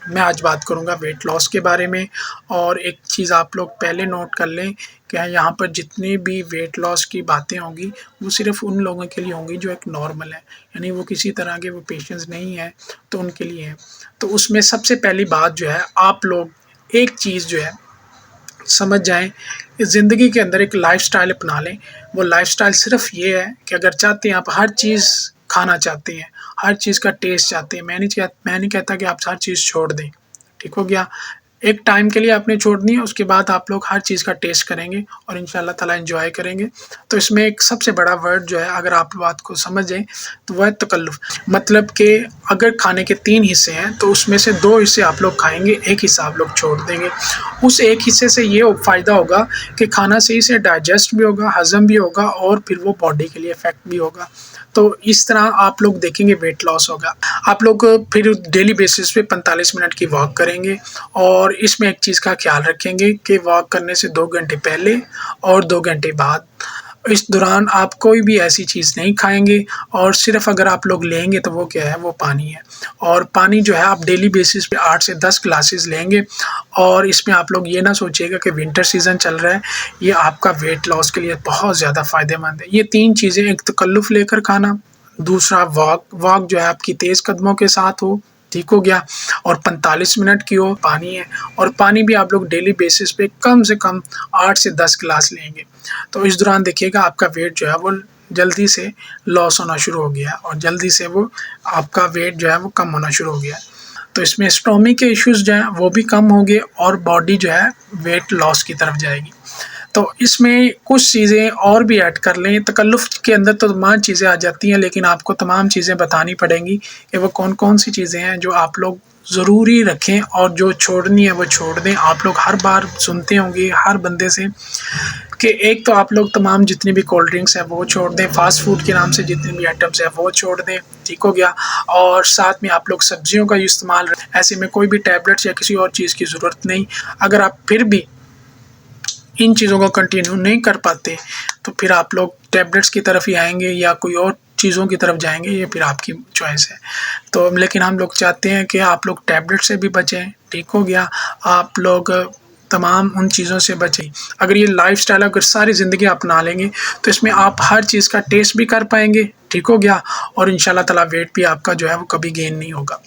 میں آج بات کروں گا ویٹ لاس کے بارے میں۔ اور ایک چیز آپ لوگ پہلے نوٹ کر لیں کہ یہاں پر جتنی بھی ویٹ لاس کی باتیں ہوں گی وہ صرف ان لوگوں کے لیے ہوں گی جو ایک نارمل ہے، یعنی وہ کسی طرح کے وہ پیشنٹس نہیں ہیں تو ان کے لیے ہیں۔ تو اس میں سب سے پہلی بات جو ہے، آپ لوگ ایک چیز جو ہے سمجھ جائیں کہ زندگی کے اندر ایک لائف سٹائل اپنا لیں۔ وہ لائف سٹائل صرف یہ ہے کہ اگر چاہتے ہیں آپ ہر چیز کھانا چاہتے ہیں، ہر چیز کا ٹیسٹ چاہتے ہیں، میں نہیں کہتا کہ آپ ہر چیز چھوڑ دیں، ٹھیک ہو گیا۔ ایک ٹائم کے لیے آپ نے چھوڑنی ہے، اس کے بعد آپ لوگ ہر چیز کا ٹیسٹ کریں گے اور انشاءاللہ تعالیٰ انجوائے کریں گے۔ تو اس میں ایک سب سے بڑا ورڈ جو ہے، اگر آپ بات کو سمجھیں تو وہ ہے تکلف۔ مطلب کہ اگر کھانے کے 3 حصے ہیں تو اس میں سے 2 حصے آپ لوگ کھائیں گے، ایک حصہ آپ لوگ چھوڑ دیں گے۔ اس ایک حصے سے یہ فائدہ ہوگا کہ کھانا صحیح سے ڈائجسٹ بھی ہوگا، ہضم بھی ہوگا اور پھر وہ باڈی کے لیے افیکٹ بھی ہوگا۔ تو اس طرح آپ لوگ دیکھیں گے ویٹ لاس ہوگا۔ آپ لوگ پھر ڈیلی بیسس پہ 45 منٹ کی واک کریں گے، اور اس میں ایک چیز کا خیال رکھیں گے کہ واک کرنے سے 2 گھنٹے پہلے اور 2 گھنٹے بعد، اس دوران آپ کوئی بھی ایسی چیز نہیں کھائیں گے، اور صرف اگر آپ لوگ لیں گے تو وہ کیا ہے، وہ پانی ہے۔ اور پانی جو ہے آپ ڈیلی بیسس پہ 8 سے 10 گلاسز لیں گے، اور اس میں آپ لوگ یہ نہ سوچیے گا کہ ونٹر سیزن چل رہا ہے، یہ آپ کا ویٹ لاس کے لیے بہت زیادہ فائدہ مند ہے۔ یہ 3 چیزیں، ایک تکلف لے کر کھانا، دوسرا واک جو ہے آپ کی تیز قدموں کے ساتھ ہو، ٹھیک ہو گیا، اور 45 منٹ کی ہو، پانی ہے، اور پانی بھی آپ لوگ ڈیلی بیسس پہ کم سے کم 8 سے 10 گلاس لیں گے۔ تو اس دوران دیکھیے گا آپ کا ویٹ جو ہے وہ جلدی سے لاس ہونا شروع ہو گیا، اور جلدی سے وہ آپ کا ویٹ جو ہے وہ کم ہونا شروع ہو گیا۔ تو اس میں اسٹومک کے ایشوز جو ہیں وہ بھی کم ہوں گے، اور باڈی جو ہے ویٹ لاس کی طرف جائے گی۔ تو اس میں کچھ چیزیں اور بھی ایڈ کر لیں۔ تکلف کے اندر تو تمام چیزیں آ جاتی ہیں، لیکن آپ کو تمام چیزیں بتانی پڑیں گی کہ وہ کون کون سی چیزیں ہیں جو آپ لوگ ضروری رکھیں، اور جو چھوڑنی ہے وہ چھوڑ دیں۔ آپ لوگ ہر بار سنتے ہوں گے ہر بندے سے کہ ایک تو آپ لوگ تمام جتنی بھی کولڈ ڈرنکس ہیں وہ چھوڑ دیں، فاسٹ فوڈ کے نام سے جتنی بھی آئٹمس ہیں وہ چھوڑ دیں، ٹھیک ہو گیا۔ اور ساتھ میں آپ لوگ سبزیوں کا استعمال، ایسے میں کوئی بھی ٹیبلٹس یا کسی اور چیز کی ضرورت نہیں۔ اگر آپ پھر بھی ان چیزوں کو کنٹینیو نہیں کر پاتے تو پھر آپ لوگ ٹیبلٹس کی طرف ہی آئیں گے یا کوئی اور چیزوں کی طرف جائیں گے، یہ پھر آپ کی چوائس ہے۔ تو لیکن ہم لوگ چاہتے ہیں کہ آپ لوگ ٹیبلٹ سے بھی بچیں، ٹھیک ہو گیا، آپ لوگ تمام ان چیزوں سے بچیں۔ اگر یہ لائف سٹائل اگر ساری زندگی اپنا لیں گے تو اس میں آپ ہر چیز کا ٹیسٹ بھی کر پائیں گے، ٹھیک ہو گیا، اور انشاءاللہ تعالیٰ ویٹ بھی آپ کا جو ہے وہ کبھی گین نہیں ہوگا۔